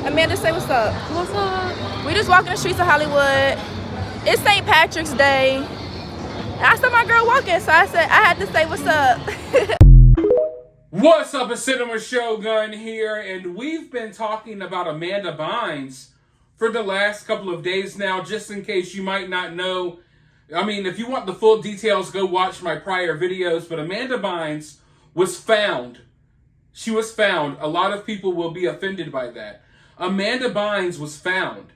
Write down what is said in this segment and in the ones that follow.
Amanda, say what's up. What's up? We just walking the streets of Hollywood. It's St. Patrick's Day. And I saw my girl walking, so I said I had to say what's up. What's up, a Cinema Shogun here, and we've been talking about Amanda Bynes for the last couple of days now, just in case you might not know. I mean, if you want the full details, go watch my prior videos, but Amanda Bynes was found. She was found. A lot of people will be offended by that. Amanda Bynes was found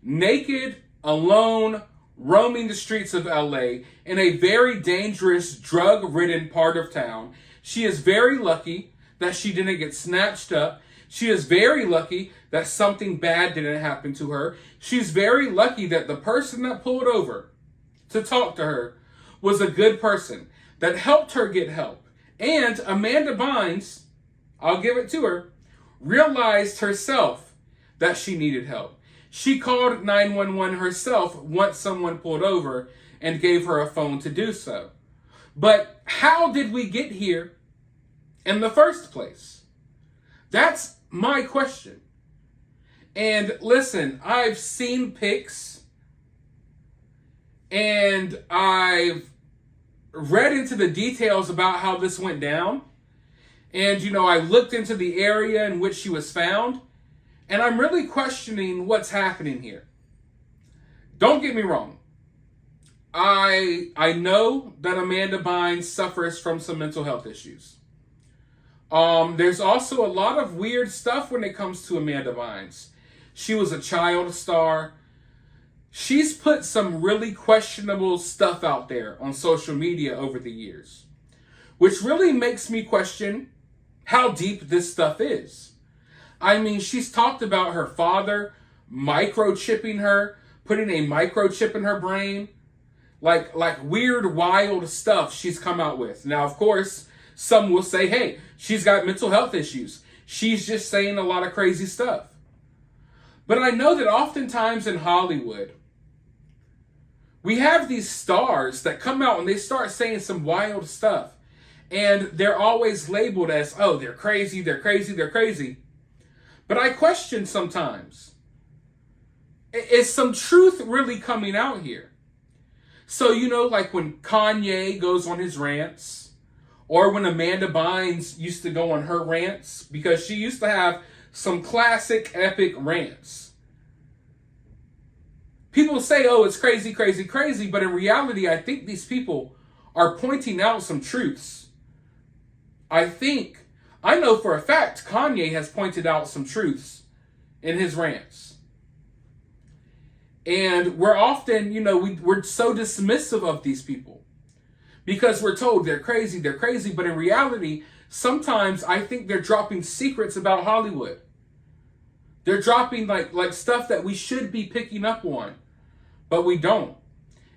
naked, alone, roaming the streets of LA in a very dangerous, drug-ridden part of town. She is very lucky that she didn't get snatched up. She is very lucky that something bad didn't happen to her. She's very lucky that the person that pulled over to talk to her was a good person that helped her get help. And Amanda Bynes, I'll give it to her, realized herself that she needed help. She called 911 herself once someone pulled over and gave her a phone to do so. But how did we get here in the first place? That's my question. And listen, I've seen pics and I've read into the details about how this went down. And, I looked into the area in which she was found. And I'm really questioning what's happening here. Don't get me wrong. I know that Amanda Bynes suffers from some mental health issues. There's also a lot of weird stuff when it comes to Amanda Bynes. She was a child star. She's put some really questionable stuff out there on social media over the years, which really makes me question how deep this stuff is. I mean, she's talked about her father microchipping her, putting a microchip in her brain, like weird, wild stuff she's come out with. Now, of course, some will say, hey, she's got mental health issues. She's just saying a lot of crazy stuff. But I know that oftentimes in Hollywood, we have these stars that come out and they start saying some wild stuff. And they're always labeled as, oh, they're crazy, they're crazy, they're crazy. But I question sometimes, is some truth really coming out here? So, like when Kanye goes on his rants, or when Amanda Bynes used to go on her rants, because she used to have some classic epic rants. People say, oh, it's crazy, crazy, crazy, but in reality, I think these people are pointing out some truths. I know for a fact Kanye has pointed out some truths in his rants. And we're often, we're so dismissive of these people because we're told they're crazy, but in reality, sometimes I think they're dropping secrets about Hollywood. They're dropping like stuff that we should be picking up on, but we don't.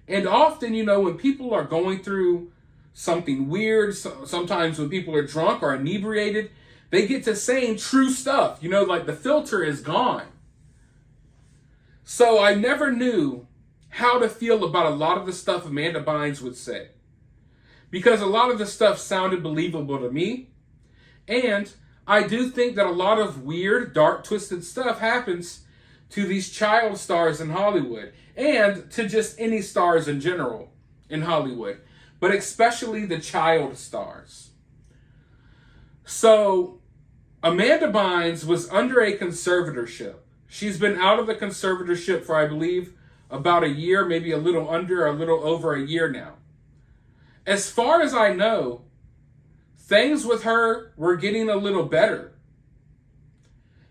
And often, when people are going through something weird, sometimes when people are drunk or inebriated, they get to saying true stuff, like the filter is gone. So I never knew how to feel about a lot of the stuff Amanda Bynes would say, because a lot of the stuff sounded believable to me, and I do think that a lot of weird, dark, twisted stuff happens to these child stars in Hollywood, and to just any stars in general in Hollywood, but especially the child stars. So, Amanda Bynes was under a conservatorship. She's been out of the conservatorship for, I believe, about a year, maybe a little under, a little over a year now. As far as I know, things with her were getting a little better.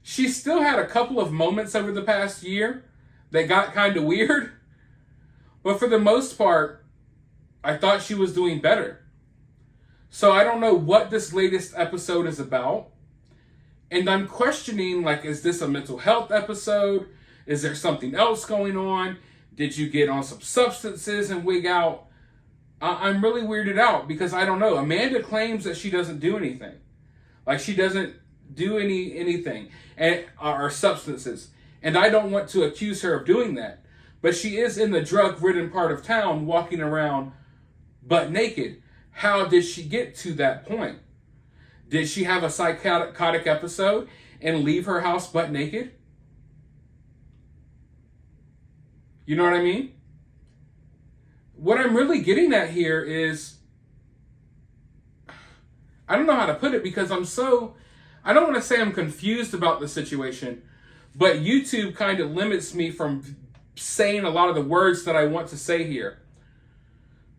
She still had a couple of moments over the past year that got kind of weird, but for the most part, I thought she was doing better. So I don't know what this latest episode is about. And I'm questioning, is this a mental health episode? Is there something else going on? Did you get on some substances and wig out? I'm really weirded out because I don't know. Amanda claims that she doesn't do anything. She doesn't do anything or substances. And I don't want to accuse her of doing that. But she is in the drug-ridden part of town walking around butt naked. How did she get to that point? Did she have a psychotic episode and leave her house butt naked? You know what I mean? What I'm really getting at here is, I don't know how to put it because I don't want to say I'm confused about the situation, but YouTube kind of limits me from saying a lot of the words that I want to say here.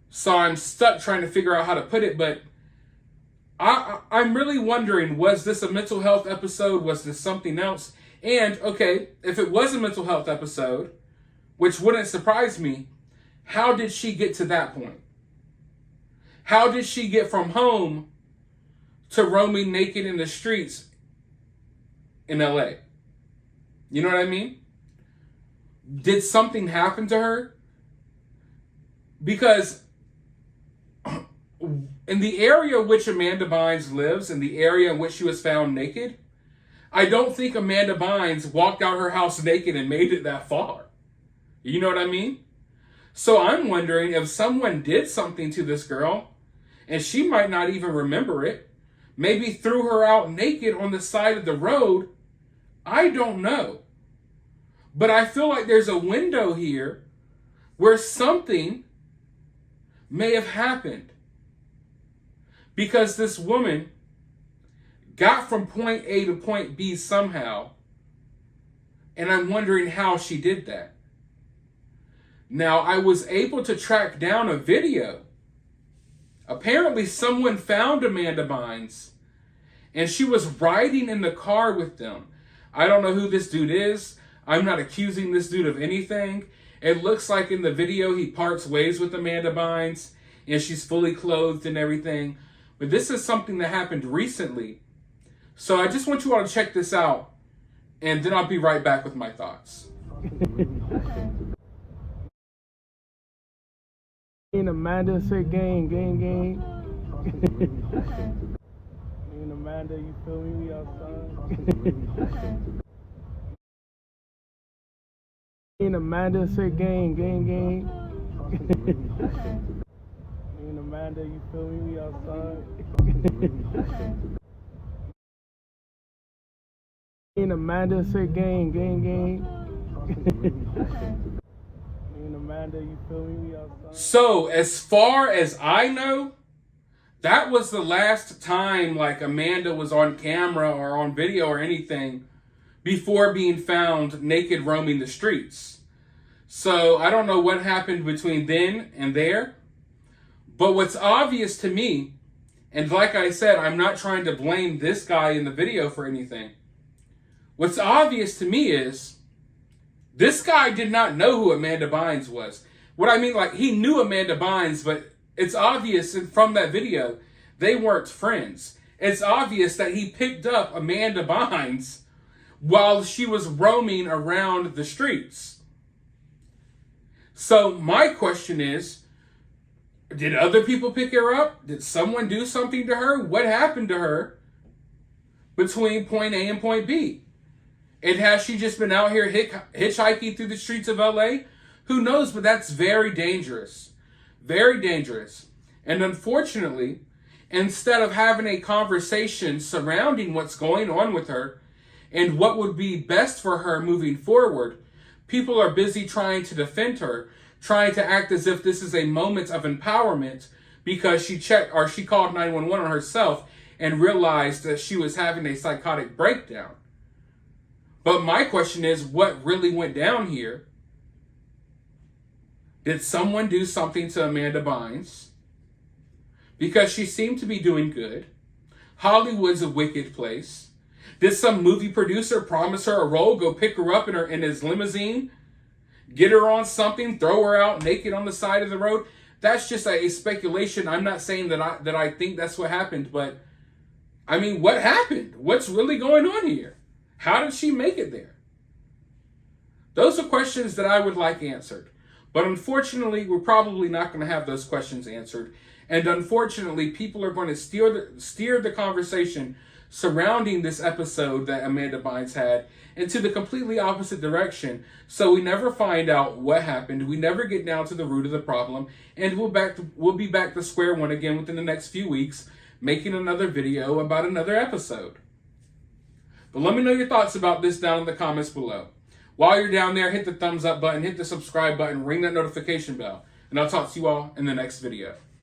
So I'm stuck trying to figure out how to put it, but I'm really wondering, was this a mental health episode? Was this something else? And, okay, if it was a mental health episode, which wouldn't surprise me, how did she get to that point? How did she get from home to roaming naked in the streets in LA? You know what I mean? Did something happen to her? Because in the area in which Amanda Bynes lives, in the area in which she was found naked, I don't think Amanda Bynes walked out her house naked and made it that far. You know what I mean? So I'm wondering if someone did something to this girl, and she might not even remember it, maybe threw her out naked on the side of the road. I don't know. But I feel like there's a window here where something may have happened. Because this woman got from point A to point B somehow, and I'm wondering how she did that. Now, I was able to track down a video. Apparently, someone found Amanda Bynes, and she was riding in the car with them. I don't know who this dude is. I'm not accusing this dude of anything. It looks like in the video he parts ways with Amanda Bynes, and she's fully clothed and everything. But this is something that happened recently. So I just want you all to check this out, and then I'll be right back with my thoughts. And Amanda said gang. Me and Amanda, you feel me? We outside. Me and Amanda said gang. Me and Amanda, you feel me? We outside. Me and Amanda said gang. Amanda, you feel me? We outside. So, as far as I know, that was the last time like Amanda was on camera or on video or anything before being found naked roaming the streets. So, I don't know what happened between then and there. But what's obvious to me, and like I said, I'm not trying to blame this guy in the video for anything. What's obvious to me is this guy did not know who Amanda Bynes was. What I mean, like, he knew Amanda Bynes, but it's obvious from that video, they weren't friends. It's obvious that he picked up Amanda Bynes while she was roaming around the streets. So my question is, did other people pick her up? Did someone do something to her? What happened to her between point A and point B? And has she just been out here hitchhiking through the streets of LA? Who knows, but that's very dangerous. Very dangerous. And unfortunately, instead of having a conversation surrounding what's going on with her and what would be best for her moving forward, people are busy trying to defend her, trying to act as if this is a moment of empowerment because she called 911 on herself and realized that she was having a psychotic breakdown. But my question is, what really went down here? Did someone do something to Amanda Bynes? Because she seemed to be doing good. Hollywood's a wicked place. Did some movie producer promise her a role, go pick her up in his limousine, get her on something, throw her out naked on the side of the road? That's just a speculation. I'm not saying that I think that's what happened, but I mean, what happened? What's really going on here? How did she make it there? Those are questions that I would like answered. But unfortunately, we're probably not going to have those questions answered. And unfortunately, people are going to steer the conversation surrounding this episode that Amanda Bynes had into the completely opposite direction. So we never find out what happened. We never get down to the root of the problem. And we'll be back to square one again within the next few weeks, making another video about another episode. But let me know your thoughts about this down in the comments below. While you're down there, hit the thumbs up button, hit the subscribe button, ring that notification bell. And I'll talk to you all in the next video.